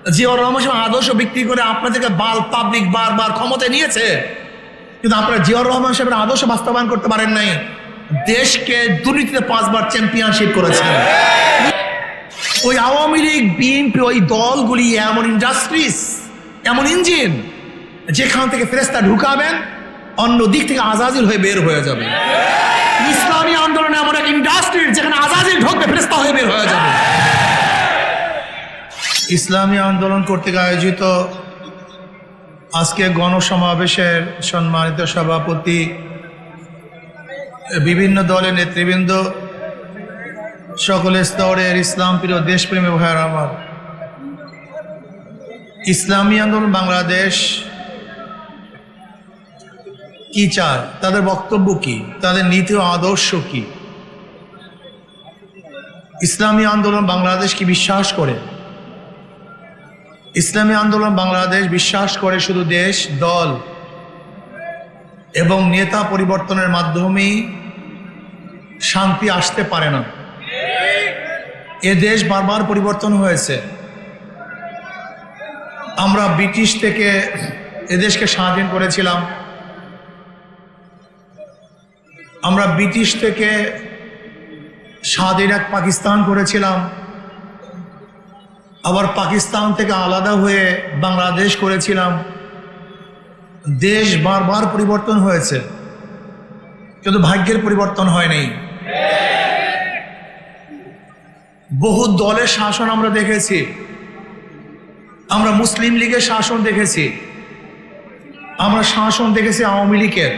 জিয়াউর রহমান সাহেব আদর্শ বিক্রি করে আপনাদেরকে পাবলিক বারবার ক্ষমতায় নিয়েছে, কিন্তু আপনারা জিয়াউর রহমান সাহেবের আদর্শ বাস্তবায়ন করতে পারেন নাই। দেশকে দুর্নীতিতে 5 বার চ্যাম্পিয়নশিপ করেছেন। ওই আওয়ামী লীগ, বিএনপি, ওই দলগুলি এমন ইন্ডাস্ট্রিজ, এমন ইঞ্জিন, যেখান থেকে ফেরেশতা ঢুকাবেন অন্য দিক থেকে আজাজিল হয়ে বের হয়ে যাবে। ইসলামী আন্দোলন এমন এক ইন্ডাস্ট্রি যেখানে আজাজিল ঢুকবে, ফেরেশতা হয়ে বের হয়ে যাবে। ইসলামী আন্দোলন কর্তৃক আয়োজিত আজকে গণসমাবেশের সম্মানিত সভাপতি, বিভিন্ন দলের নেতৃবৃন্দ, সকল স্তরের ইসলাম প্রিয় দেশপ্রেমী ভাইয়েরা আমার, ইসলামী আন্দোলন বাংলাদেশ কি চায়, তাদের বক্তব্য কি, তাদের নীতি ও আদর্শ কি? ইসলামী আন্দোলন বাংলাদেশ কি বিশ্বাস করে? ইসলামী আন্দোলন বাংলাদেশ বিশ্বাস করে শুধু দেশ, দল এবং নেতা পরিবর্তনের মাধ্যমেই শান্তি আসতে পারে না। এ দেশ বারবার পরিবর্তন হয়েছে। আমরা ব্রিটিশ থেকে এদেশকে স্বাধীন করেছিলাম, আমরা ব্রিটিশ থেকে স্বাধীন এক পাকিস্তান করেছিলাম, আবার পাকিস্তান থেকে আলাদা হয়ে বাংলাদেশ করেছিলাম। দেশ বারবার পরিবর্তন হয়েছে, কিন্তু ভাগ্যের পরিবর্তন হয় নাই। বহু দলের শাসন আমরা দেখেছি, আমরা মুসলিম লীগের শাসন দেখেছি, আমরা শাসন দেখেছি আওয়ামী লীগের,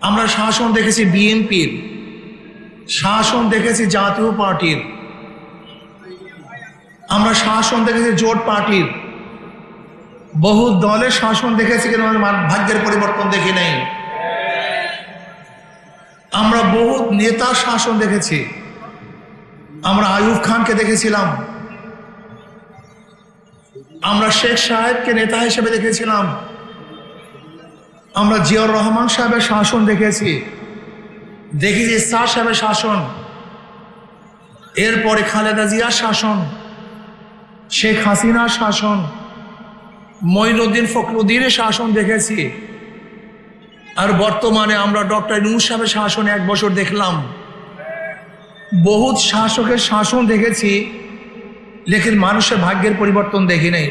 আমরা শাসন দেখেছি বিএনপির, শাসন দেখেছি জাতীয় পার্টির, আমরা শাসন দেখেছি জোট পার্টির। বহু দলের শাসন দেখেছি, কিন্তু ভাগ্যের পরিবর্তন দেখি নাই। আমরা বহু নেতার শাসন দেখেছি, আমরা আইয়ুব খানকে দেখেছিলাম, আমরা শেখ সাহেবকে নেতা হিসেবে দেখেছিলাম, আমরা জিয়াউর রহমান সাহেবের শাসন দেখেছি, দেখেছি ইরশাদ সাহেবের শাসন, এরপরে খালেদা জিয়ার শাসন, শেখ হাসিনার শাসন, মঈনুদ্দিন ফখরুদ্দিনের শাসন দেখেছি। আর বর্তমানে আমরা ডক্টর ইউনূস সাহেবের শাসন 1 বছর দেখলাম। বহুত শাসকের শাসন দেখেছি, লেকিন মানুষের ভাগ্যের পরিবর্তন দেখি নাই।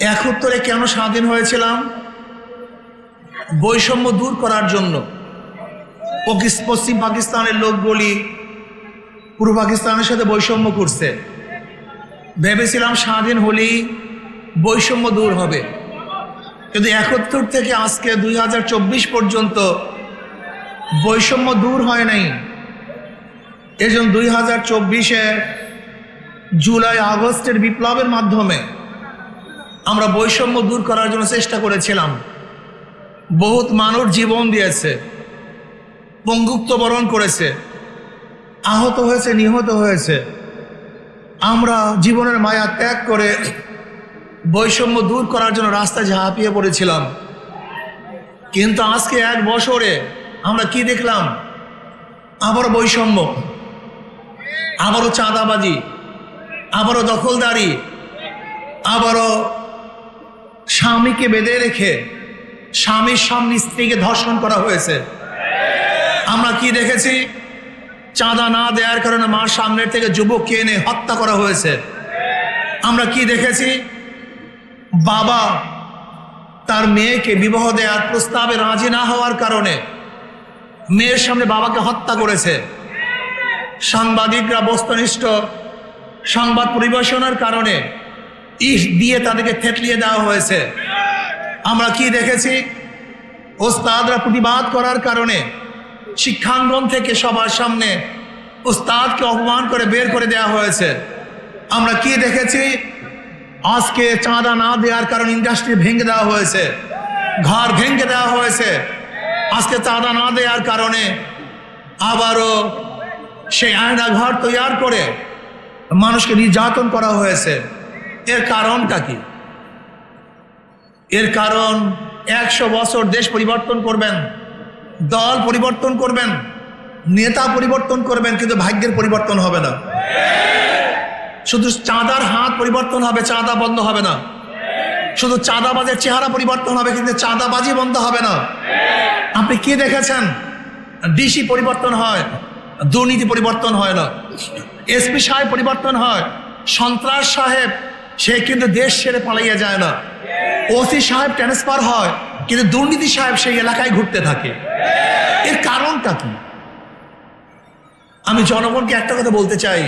71-এ কেন স্বাধীন হয়েছিলাম? বৈষম্য দূর করার জন্য। পশ্চিম পাকিস্তানের লোকগুলি পূর্ব পাকিস্তানের সাথে বৈষম্য করছে, ভেবেছিলাম স্বাধীন হলেই বৈষম্য দূর হবে, কিন্তু 71 থেকে আজকে 2024 পর্যন্ত বৈষম্য দূর হয় নাই। এজন্য 2024-এ জুলাই আগস্টের বিপ্লবের মাধ্যমে আমরা বৈষম্য দূর করার জন্য চেষ্টা করেছিলাম। বহুত মানুষ জীবন দিয়েছে, পঙ্গুত্ব বরণ করেছে, আহত হয়েছে, নিহত হয়েছে। আমরা জীবনের মায়া ত্যাগ করে বৈষম্য দূর করার জন্য রাস্তায় ঝাঁপিয়ে পড়েছিলাম। কিন্তু আজকে 1 বছরে আমরা কি দেখলাম? আবারও বৈষম্য, আবারও চাঁদাবাজি, আবারও দখলদারি, আবারও স্বামীকে বেঁধে রেখে স্বামীর সামনে স্ত্রীকে ধর্ষণ করা হয়েছে। আমরা কি দেখেছি? চাঁদা না দেওয়ার কারণে মার সামনের থেকে যুবককে এনে হত্যা করা হয়েছে। আমরা কি দেখেছি? বাবা তার মেয়েকে বিবাহ দেওয়ার প্রস্তাবে রাজি না হওয়ার কারণে মেয়ের সামনে বাবাকে হত্যা করেছে। সাংবাদিকরা বস্তুনিষ্ঠ সংবাদ পরিবেশনার কারণে ইট দিয়ে তাদেরকে থেতলিয়ে দেওয়া হয়েছে। আমরা কি দেখেছি? ওস্তাদরা প্রতিবাদ করার কারণে শিক্ষাঙ্গন থেকে সবার সামনে ওস্তাদকে অপমান করে বের করে দেওয়া হয়েছে। আমরা কি দেখেছি? আজকে চাঁদা না দেওয়ার কারণে ইন্ডাস্ট্রি ভেঙে দেওয়া হয়েছে, ঘর ভেঙে দেওয়া হয়েছে। আজকে চাঁদা না দেওয়ার কারণে আবারও সেই আয়না ঘর তৈরি করে মানুষকে নির্যাতন করা হয়েছে। এর কারণটা কি? এর কারণ 100 বছর দেশ পরিবর্তন করবেন, দল পরিবর্তন করবেন, নেতা পরিবর্তন করবেন, কিন্তু ভাগ্যের পরিবর্তন হবে না। শুধু চাঁদার হাত পরিবর্তন হবে, চাঁদা বন্ধ হবে না। শুধু চাঁদাবাজের চেহারা পরিবর্তন হবে, কিন্তু চাঁদাবাজি বন্ধ হবে না। আপনি কি দেখেছেন? ডিসি পরিবর্তন হয়, দুর্নীতি পরিবর্তন হয় না। এসপি সাহেব পরিবর্তন হয়, সন্ত্রাস সাহেব সে কিন্তু দেশ ছেড়ে পালিয়ে যায় না। ওসি সাহেব ট্রান্সফার হয়, কিন্তু দুর্নীতি সাহেব সেই এলাকায় ঘুরতে থাকে। এর কারণটা কি? আমি জনগণকে একটা কথা বলতে চাই,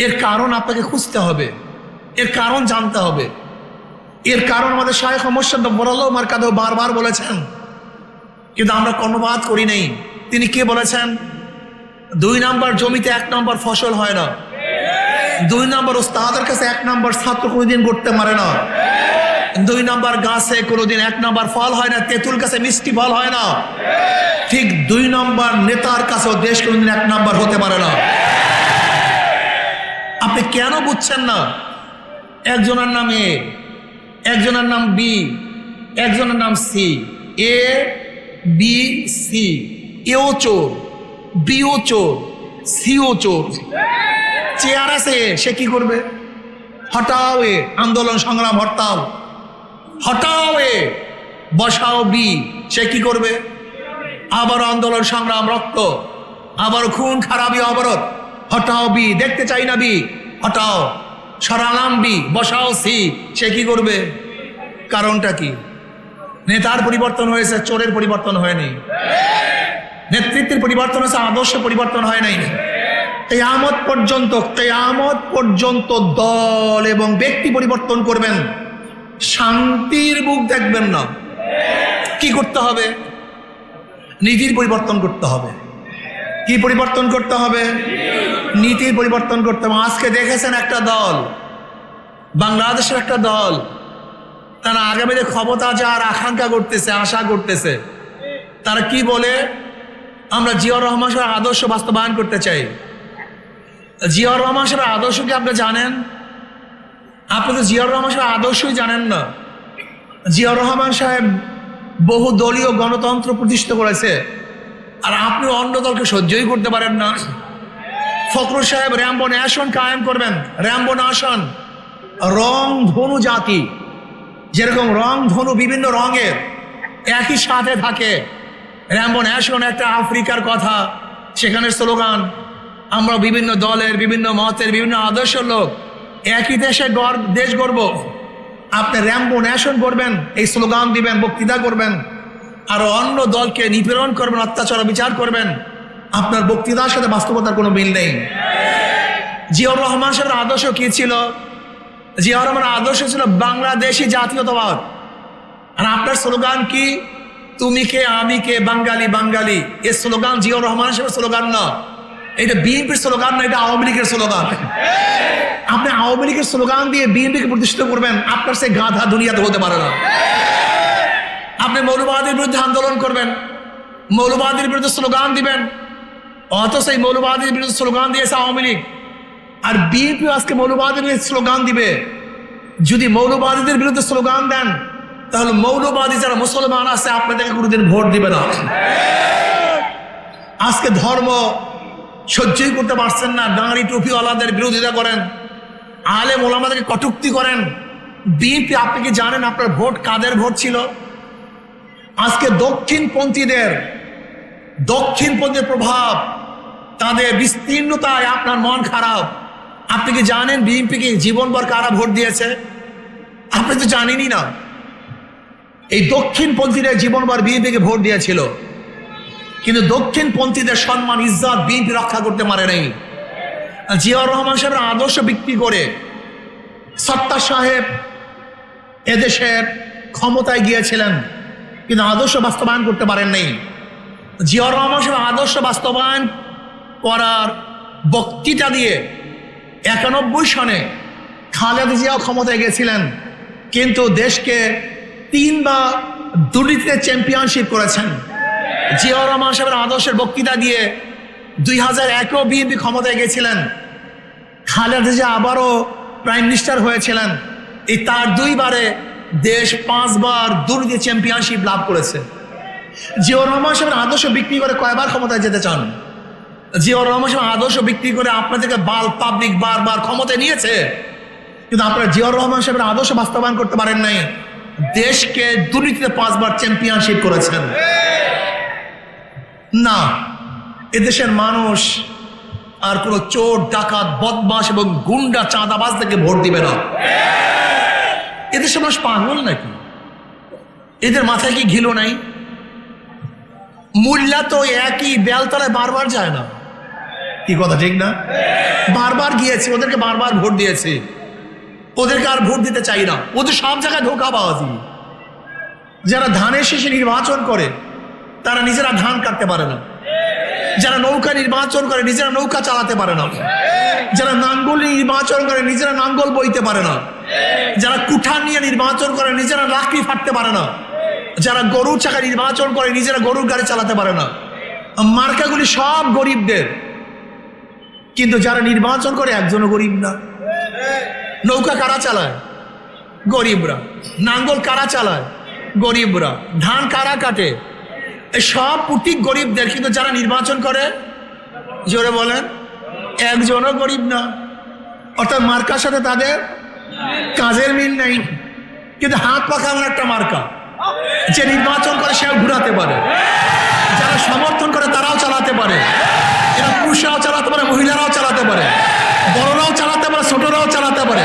এর কারণ আপনাকে খুঁজতে হবে, এর কারণ জানতে হবে। এর কারণ আমাদের শায়েখ মোর্শেদ বরাল্লাহু মারকাদুহু বারবার বলেছেন, কিন্তু আমরা কর্ণপাত করি নেই। তিনি কে বলেছেন? 2 নাম্বার জমিতে 1 নাম্বার ফসল হয় না। 2 নাম্বার ওস্তাদের কাছে 1 নাম্বার ছাত্র কোনোদিন করতে পারে না। 2 নাম্বার গাছে কোনোদিন 1 নাম্বার ফল হয় না। তেঁতুল গাছে মিষ্টি ফল হয় না। ঠিক 2 নাম্বার নেতার কাছেও দেশ কোনোদিন 1 নাম্বার হতে পারে না। আপনি কেন বুঝছেন না? একজনের নাম এ, একজনের নাম বি, একজনের নাম সি। এ বি সি, এও চোর, বিও চোর, সিও চোর। চেয়ার আছে, সে কি করবে? হটাও এ, আন্দোলন সংগ্রাম হরতাল। হটাও এ, বসাও বি, সে কি করবে? আবার আন্দোলন সংগ্রাম রক্ত, আবার খুন খারাপি অবরোধ। হটাও বি, দেখতে চাই না বি, হটাও। সরালাম বি, বসাও সি, সে কি করবে? কারণটা কি? নেতার পরিবর্তন হয়েছে, চোরের পরিবর্তন হয়নি। নেতৃত্বের পরিবর্তন হয়েছে, আদর্শ পরিবর্তন হয় নাই। কিয়ামত পর্যন্ত দল এবং ব্যক্তি পরিবর্তন করবেন, শান্তির মুখ দেখবেন না। কি করতে হবে? নীতির পরিবর্তন করতে হবে। কি পরিবর্তন করতে হবে? নীতির পরিবর্তন করতে হবে। আজকে দেখেছেন একটা দল, বাংলাদেশের একটা দল, তারা আগামীতে ক্ষমতা যাওয়ার আকাঙ্ক্ষা করতেছে, আশা করতেছে। তারা কি বলে? আমরা জিয়াউর রহমান সাহেবের আদর্শ বাস্তবায়ন করতে চাই। জিয়াউর রহমান সাহেবের আদর্শ কি আপনি জানেন? আপনি তো জিয়াউর রহমান সাহেবের আদর্শই জানেন না। জিয়াউর রহমান সাহেব বহু দলীয় গণতন্ত্র প্রতিষ্ঠা করেছে, আর আপনি অন্য দলকে সহ্যই করতে পারেন না। ফখরুল সাহেব র্যাম্বো ন্যাশন কায়েম করবেন। র্যাম্বো ন্যাশন, রং ধনু জাতি, যেরকম রং ধনু বিভিন্ন রঙের একই সাথে থাকে। র্যাম্বো ন্যাশন একটা আফ্রিকার কথা, সেখানে স্লোগান। আমরা বিভিন্ন দলের, বিভিন্ন মতের, বিভিন্ন আদর্শের লোক, একই দেশে দেশ গড়ব। আপনি র্যাম্বো ন্যাশন করবেন, এই স্লোগান দিবেন, বক্তৃতা করবেন, আর অন্য দলকে নিপীড়ন করবেন, অত্যাচার বিচার করবেন। আপনার বক্তৃতার সাথে বাস্তবতার কোনো মিল নেই। জিয়াউর রহমান সাহেবের আদর্শ কি ছিল? জিয়াউর রহমানের আদর্শ ছিল বাংলাদেশি জাতীয়তাবাদ। আর আপনার স্লোগান কি? তুমি কে, আমি কে, বাঙালি বাঙালি। এই স্লোগান জিয়াউর রহমান সাহেবের স্লোগান না, এটা বিএনপির স্লোগান না, এটা আওয়ামী লীগের স্লোগান। আপনি আওয়ামী লীগের স্লোগান দিয়ে বিএনপিকে প্রতিষ্ঠিত করবেন, আপনার সে গাধা দুনিয়াতে হতে পারে না। আপনি মৌলবাদের বিরুদ্ধে আন্দোলন করবেন, মৌলবাদের বিরুদ্ধে স্লোগান দিবেন, অথচ এই মৌলবাদের বিরুদ্ধে স্লোগান দিয়েছে আওয়ামী লীগ। আর বিএনপি আজকে মৌলবাদের বিরুদ্ধে স্লোগান দিবে। যদি মৌলবাদীদের বিরুদ্ধে স্লোগান দেন, তাহলে মৌলবাদী যারা মুসলমান আছে আপনাদেরকে কোনোদিন ভোট দিবে না। আজকে ধর্ম সহ্যই করতে পারছেন না, দাঁড়ি টুপিওয়ালাদের বিরোধিতা করেন, আলেম ওলামাদেরকে কটূক্তি করেন। বিএনপি, আপনি কি জানেন আপনার ভোট কাদের ভোট ছিল? আজকে দক্ষিণপন্থীদের প্রভাব, তাদের বিস্তীর্ণতায় আপনার মন খারাপ। আপনি কি জানেন বিএনপিকে জীবনভর কারা ভোট দিয়েছে? আপনি তো জানেনই না। এই দক্ষিণপন্থীরা জীবনভর বিএনপিকে ভোট দিয়েছিল, কিন্তু দক্ষিণপন্থীদের সম্মান ইজ্জত বিএনপি রক্ষা করতে পারে নাই। জিয়াউর রহমান সাহেবের আদর্শ বিক্রি করে সত্তার সাহেব এদেশের ক্ষমতায় গিয়েছিলেন, কিন্তু আদর্শ বাস্তবায়ন করতে পারেন নাই। জিয়াউর রহমান সাহেব আদর্শ বাস্তবায়ন করার বক্তৃতা দিয়ে 91 সনে খালেদা জিয়াও ক্ষমতায় গেছিলেন, কিন্তু দেশকে 3 বার দুর্নীতিতে চ্যাম্পিয়নশিপ করেছেন। জিয়াউর রহমান সাহেবের আদর্শের বক্তৃতা দিয়ে 2001-এও বিএনপি ক্ষমতায় গেছিলেন। খালেদা জিয়া আবারও প্রাইম মিনিস্টার হয়েছিলেন। এই তার 2 বারে দেশ 5 বার দুর্নীতি চ্যাম্পিয়নশিপ লাভ করেছে। জিয়াউর রহমান সাহেবের আদর্শ বিক্রি করে কয়বার ক্ষমতায় যেতে চান? জিয়াউর রহমান সাহেব আদর্শ বিক্রি করে আপনাদেরকে পাবলিক বারবার ক্ষমতায় নিয়েছে, কিন্তু আপনারা জিয়াউর রহমান সাহেবের আদর্শ বাস্তবায়ন করতে পারেন নাই। দেশকে দুর্নীতিতে 5 বার চ্যাম্পিয়নশিপ করেছেন। না, এদেশের মানুষ আর কোনো চোর, ডাকাত, বদমাশ এবং গুন্ডা, চাঁদাবাজ থেকে ভোট দিবে না। এদেশের মানুষ পাগল নাকি? এদের মাথায় কি ঘিলো নাই? মোল্লা তো একই বেলতলায় বারবার যায় না, কি কথা ঠিক না? বারবার গিয়েছে, ওদেরকে বারবার ভোট দিয়েছে, ওদেরকে আর ভোট দিতে চাই না। ওদের সব জায়গায় ধোঁকাবাজি। যারা ধানের শেষে নির্বাচন করে তারা নিজেরা ধান কাটতে পারে না, যারা নৌকা নির্বাচন করে নিজেরা নৌকা চালাতে পারে না, যারা নাঙ্গল নির্বাচন করে নিজেরা নাঙ্গল বইতে পারে না, যারা কুঠার নিয়ে নির্বাচন করে নিজেরা লাকড়ি ফাটতে পারে না, যারা গরুর চাকা নির্বাচন করে নিজেরা গরুর গাড়ি চালাতে পারে না। মার্কাগুলি সব গরিবদের, কিন্তু যারা নির্বাচন করে একজনও গরিব না। নৌকা কারা চালায়? গরিবরা। নাঙ্গল কারা চালায়? গরিবরা। ধান কারা কাটে? এই সব প্রতীক গরিবদের, কিন্তু যারা নির্বাচন করে, জোরে বলেন, একজনও গরিব না। অর্থাৎ মার্কার সাথে তাদের কাজের মিল নেই। কিন্তু হাত পাখা এমন একটা মার্কা, যে নির্বাচন করে সেও ঘুরাতে পারে, যারা সমর্থন করে তারাও চালাতে পারে। এরা পুরুষরাও চালাতে পারে, মহিলারাও চালাতে পারে, বড়রাও চালাতে পারে, ছোটরাও চালাতে পারে।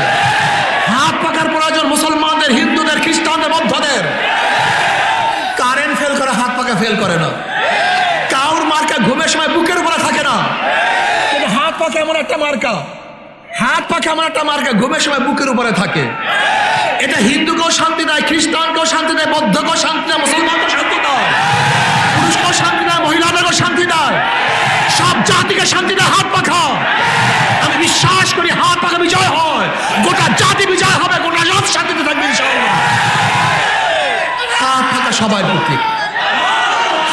হাত পাখার প্রয়োজন মুসলমানদের, হিন্দুদের, খ্রিস্টানদের, বৌদ্ধদের। কারেন্ট ফেল করে, হাত পাখা ফেল করে না। কাউর মার্কা ঘুমের সময় বুকের উপরে থাকে না, কিন্তু হাত পাখা এমন একটা মার্কা, হাত পাখা এমন একটা মার্কা ঘুমের সময় বুকের উপরে থাকে। এটা হিন্দুকেও শান্তি দেয়, খ্রিস্টানকেও শান্তি দেয়, বৌদ্ধকেও শান্তি দেয়, মুসলমানকেও শান্তি দেয়, পুরুষকেও শান্তি দেয়, মহিলাদেরকেও শান্তি দেয়, সব জাতিকে শান্তি দেয় হাত পাখা। আমি বিশ্বাস করি হাত পাখা বিজয় হয়, গোটা জাতি বিজয় হবে, গোটা জাত শান্তিতে থাকবে ইনশাআল্লাহ। হাত পাখা সবার প্রতীক,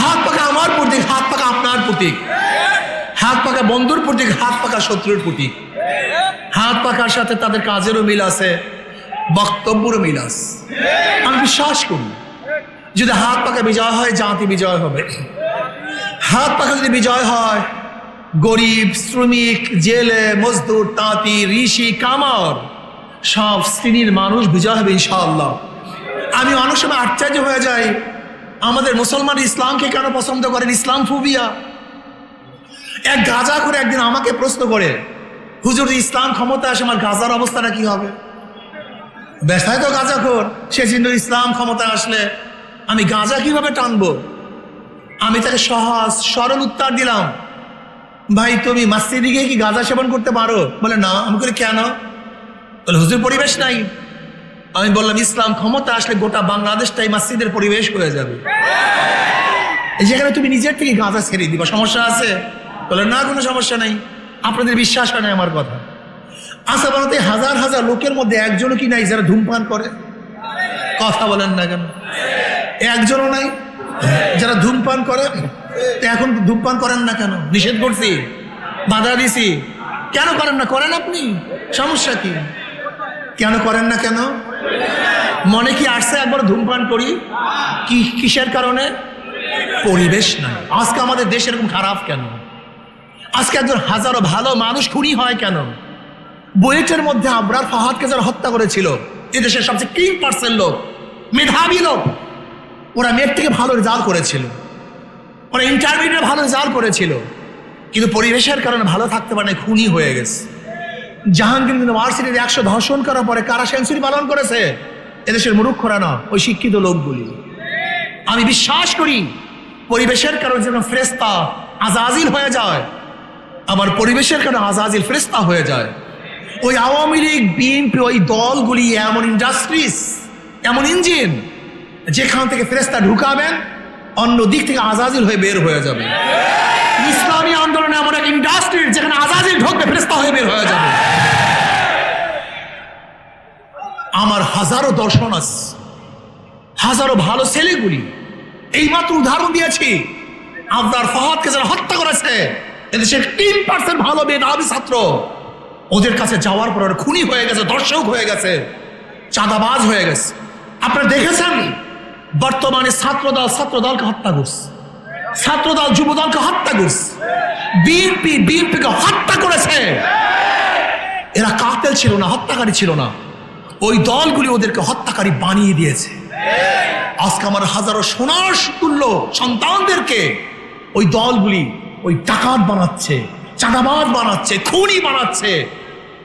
হাত পাখা আমার প্রতীক, হাত পাখা আপনার প্রতীক, হাত পাখা বন্ধুর প্রতীক, হাত পাখা শত্রুর প্রতীক। হাত পাখার সাথে তাদের কাজেরও মিল আছে, বক্তব্যেরও মিল আছে। আমি বিশ্বাস করি যদি হাত পাখা বিজয় হয়, জাতি বিজয় হবে। হাত পাখা যদি বিজয় হয়, গরিব, শ্রমিক, জেলে, মজদুর, তাঁতি, ঋষি, কামার, সব শ্রেণীর মানুষ বিজয় হবে ইনশাআল্লাহ। আমি অনেক সময় আশ্চর্য হয়ে যাই, আমাদের মুসলমান ইসলামকে কেন পছন্দ করেন? ইসলাম ফোবিয়া। এক গাঁজা করে একদিন আমাকে প্রশ্ন করে, হুজুর ইসলাম ক্ষমতা আসে, আমার গাঁজার অবস্থাটা কি হবে? ব্যস্তায় তো গাঁজা খোর, সে চিন্তা ইসলাম ক্ষমতা আসলে আমি গাঁজা কিভাবে টানবো? আমি তাকে সহজ সরল উত্তর দিলাম, ভাই তুমি মসজিদে গিয়ে কি গাঁজা সেবন করতে পারো? বলে না। আমি বলি কেন? বলে হুজুর পরিবেশ নাই। আমি বললাম ইসলাম ক্ষমতা আসলে গোটা বাংলাদেশটাই মসজিদের পরিবেশ হয়ে যাবে, যেখানে তুমি নিজের থেকে গাঁজা ছেড়ে দিবা। সমস্যা আছে? বলে না, কোনো সমস্যা নাই। আপনাদের বিশ্বাস হয় না আমার কথা? আচ্ছা বলতে হাজার হাজার লোকের মধ্যে একজনও কি নাই যারা ধূমপান করে? কথা বলেন না কেন? একজনও নাই যারা ধূমপান করে। এখন ধূমপান করেন না কেন? নিষেধ করছি, বাধা দিছি, কেন করেন না? করেন আপনি, সমস্যা কি? কেন করেন না কেন? মনে কি আসছে একবার ধূমপান করি? কি কিসের কারণে? পরিবেশ নাই। আজকে আমাদের দেশ এরকম খারাপ কেন? আজকে একজন হাজারো ভালো মানুষ খুনি হয় কেন? বুয়েটের মধ্যে আবরার ফাহাদকে যারা হত্যা করেছিল, এদেশের সবচেয়ে ক্লিন পার্সেন লোক, মেধাবী লোক, ওরা মেয়ের থেকে ভালো রেজাল্ট করেছিল, ওরা ইন্টারমিডিয়েটে ভালো রেজাল্ট করেছিল, কিন্তু পরিবেশের কারণে ভালো থাকতে পারে না, খুনি হয়ে গেছে। জাহাঙ্গীর ইউনিভার্সিটির 100 ধর্ষণ করার পরে কারা সেঞ্চুরি পালন করেছে? এদেশের মূর্খরা না, ওই শিক্ষিত লোকগুলি। আমি বিশ্বাস করি পরিবেশের কারণে যেন ফেরেশতা আজাজিল হয়ে যায়, আবার পরিবেশের কারণে আজাজিল ফেরেশতা হয়ে যায়। ওই আওয়ামী লীগ, বিএনপি, ওই দলগুলি এমন ইন্ডাস্ট্রিজ, এমন ইঞ্জিন, যেখান থেকে ফেরেশতা ঢুকাবেন অন্য দিক থেকে আজাজিল হয়ে বের হয়ে যাবে। ইসলামী আন্দোলনে এমন এক ইন্ডাস্ট্রি যেখানে আজাজিল ঢুকবে, ফেরেশতা হয়ে বের হয়ে যাবে। আমার হাজারো দর্শন আছে, হাজারো ভালো ছেলেগুলি, এইমাত্র উদাহরণ দিয়েছি। আবরার ফাহাদকে যারা হত্যা করেছে, এদেশের 3% ভালো মেধাবী ছাত্র, ওদের কাছে যাওয়ার পর ওরা খুনি হয়ে গেছে, দর্শক হয়ে গেছে, চাঁদাবাজ হয়ে গেছে। আপনারা দেখেছেন বর্তমানে ছাত্রদলকে হত্যা করছে, ছাত্রদল যুবদলকে হত্যা করছে, বিএনপিকে হত্যা করেছে। এরা কাতেল ছিল না, হত্যাকারী ছিল না, ওই দলগুলি ওদেরকে হত্যাকারী বানিয়ে দিয়েছে। আজকে আমার হাজারো সোনার তুল্য সন্তানদেরকে ওই দলগুলি ওই ডাকাত বানাচ্ছে, চাঁদাবাজ বানাচ্ছে, খুনি বানাচ্ছে,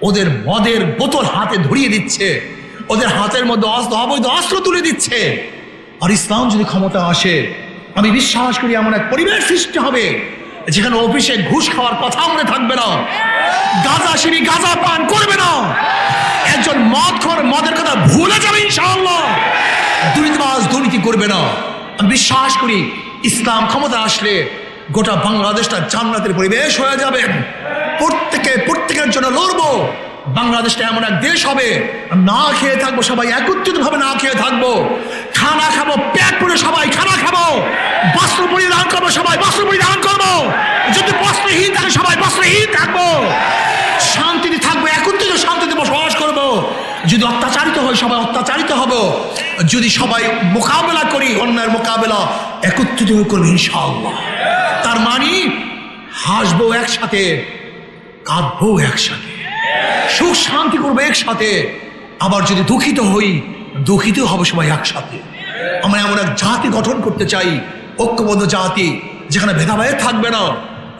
ওদের মদের বোতল হাতে ধরিয়ে দিচ্ছে, ওদের হাতের মধ্যে অবৈধ অস্ত্র তুলে দিচ্ছে। আর ইসলাম যদি ক্ষমতা আসে, আমি বিশ্বাস করি এমন এক পরিবেশ সৃষ্টি হবে যেখানে অফিসে ঘুষ খাওয়ার কথা মনে থাকবে না, গাঁজা সেবী গাঁজা পান করবে না, একজন মদখোর মদের কথা ভুলে যাবে ইনশাআল্লাহ, দুর্নীতিবাজ দুর্নীতি করবে না। আমি বিশ্বাস করি ইসলাম ক্ষমতা আসলে গোটা বাংলাদেশটা জান্নাতের পরিবেশ হয়ে যাবে। প্রত্যেকের জন্য লড়বো। বাংলাদেশটা এমন এক দেশ হবে, না খেয়ে থাকবো সবাই, একত্রিত ভাবে না খেয়ে থাকবো, খানা খাবো, পেট পুরে সবাই খানা খাবো, বস্ত্র পরিধান করবো সবাই বস্ত্র পরিধান করবো, যদি বস্ত্রহীন থাকে সবাই বস্ত্রহীন থাকবো, শান্তিতে থাকবো, একত্রিত শান্তিতে বসবাস করবো। যদি অত্যাচারিত হয় সবাই অত্যাচারিত হব, যদি সবাই মোকাবেলা করি অন্যায়ের মোকাবেলা একত্রিত হয়ে করবো ইনশাআল্লাহ। তার মানে হাসবো একসাথে, কাঁদবো একসাথে, সুখ শান্তি করবো একসাথে। আবার যদি দুঃখিত হই, দুঃখিত হবো সবাই একসাথে। আমরা এমন এক জাতি গঠন করতে চাই, ঐক্যবদ্ধ জাতি, যেখানে ভেদাভেদ থাকবে না,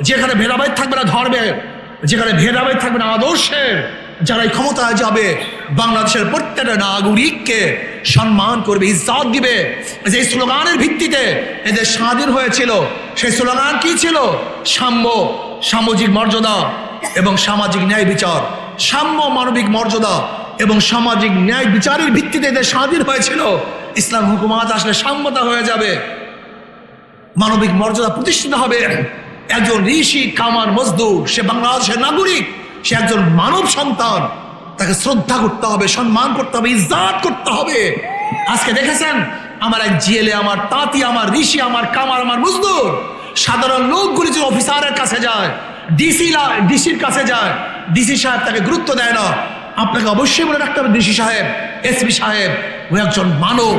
যেখানে ভেদাভেদ থাকবে না ধর্মের, যেখানে ভেদাভেদ থাকবে না আদর্শের। যারা এই ক্ষমতায় যাবে বাংলাদেশের প্রত্যেকটা নাগরিককে সম্মান করবে, ইজ্জত দিবে। যে স্লোগানের ভিত্তিতে এদের স্বাধীন হয়েছিল, সেই স্লোগান কি ছিল? সাম্য, সামাজিক মর্যাদা এবং সামাজিক ন্যায় বিচার। সাম্য, মানবিক মর্যাদা এবং সামাজিক ন্যায় বিচারের ভিত্তিতে এদের স্বাধীন হয়েছিল। ইসলাম হুকুমাত আসলে সাম্যতা হয়ে যাবে, মানবিক মর্যাদা প্রতিষ্ঠিত হবে। একজন ঋষি কামার মজদুর, সে বাংলাদেশের নাগরিক, সে একজন মানব সন্তান, তাকে শ্রদ্ধা করতে হবে, সম্মান করতে হবে, ইজ্জত করতে হবে। আজকে দেখেছেন আমার এক জিএলএ, আমার তাঁতি, আমার ঋষি, আমার কামার, আমার মজদুর, সাধারণ লোকগুলি যে অফিসারের কাছে যায়, ডিসির কাছে যায়, ডিসি সাহেব তাকে গুরুত্ব দেয় না। আপনাকে অবশ্যই মনে রাখতে হবে ডিসি সাহেব, এসপি সাহেব, ও একজন মানব,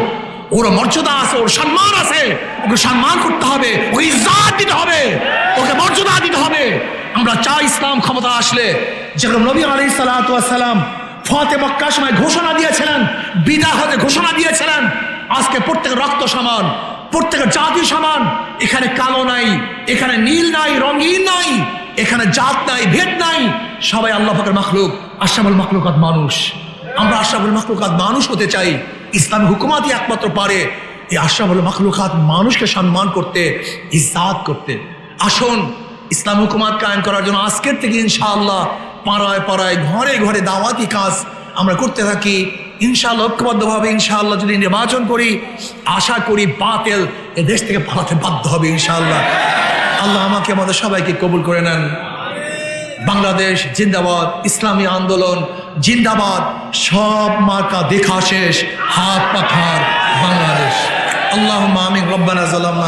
ওর মর্যাদা আছে, ওর সম্মান আছে, ওকে সম্মান করতে হবে, ওকে ইজ্জত দিতে হবে, ওকে মর্যাদা দিতে হবে। আমরা চাই ইসলাম ক্ষমতা আসলে, যেরকম নবী আলাইহিস সালাতু ওয়াস সালাম ফতে মক্কার সময় ঘোষণা দিয়েছিলেন, বিদা হতে ঘোষণা দিয়েছিলেন, আজকে প্রত্যেকের রক্ত সমান, প্রত্যেকের জাতি সমান। এখানে কালো নাই, এখানে নীল নাই, রঙিন নাই, এখানে জাত নাই, ভেদ নাই, সবাই আল্লাহ পাকের মাখলুক, আশরাফুল মাখলুকাত মানুষ। আমরা আশরাফুল মাখলুকাত মানুষ হতে চাই। ইসলামী হুকুমাতই একমাত্র পারে এই আশরাফুল মাখলুকাত মানুষকে সম্মান করতে, ইজ্জত করতে। আসুন ইসলাম হুকুমাত কায়েম করার জন্য আজকের থেকে ইনশাআল্লাহ পাড়ায় পাড়ায়, ঘরে ঘরে দাওয়াতি কাজ আমরা করতে থাকি ইনশাআল্লাহ, ঐক্যবদ্ধভাবে। ইনশাআল্লাহ যদি নির্বাচন করি, আশা করি বাতিল এ দেশ থেকে পালাতে বাধ্য হবে ইনশাআল্লাহ। আল্লাহ আমাকে আমাদের সবাইকে কবুল করে নেন। বাংলাদেশ জিন্দাবাদ, ইসলামী আন্দোলন জিন্দাবাদ, সব মার্কা দেখা শেষ, হাত পাখার বাংলাদেশ। আল্লাহুম্মা আমিন। রব্বানা যালামনা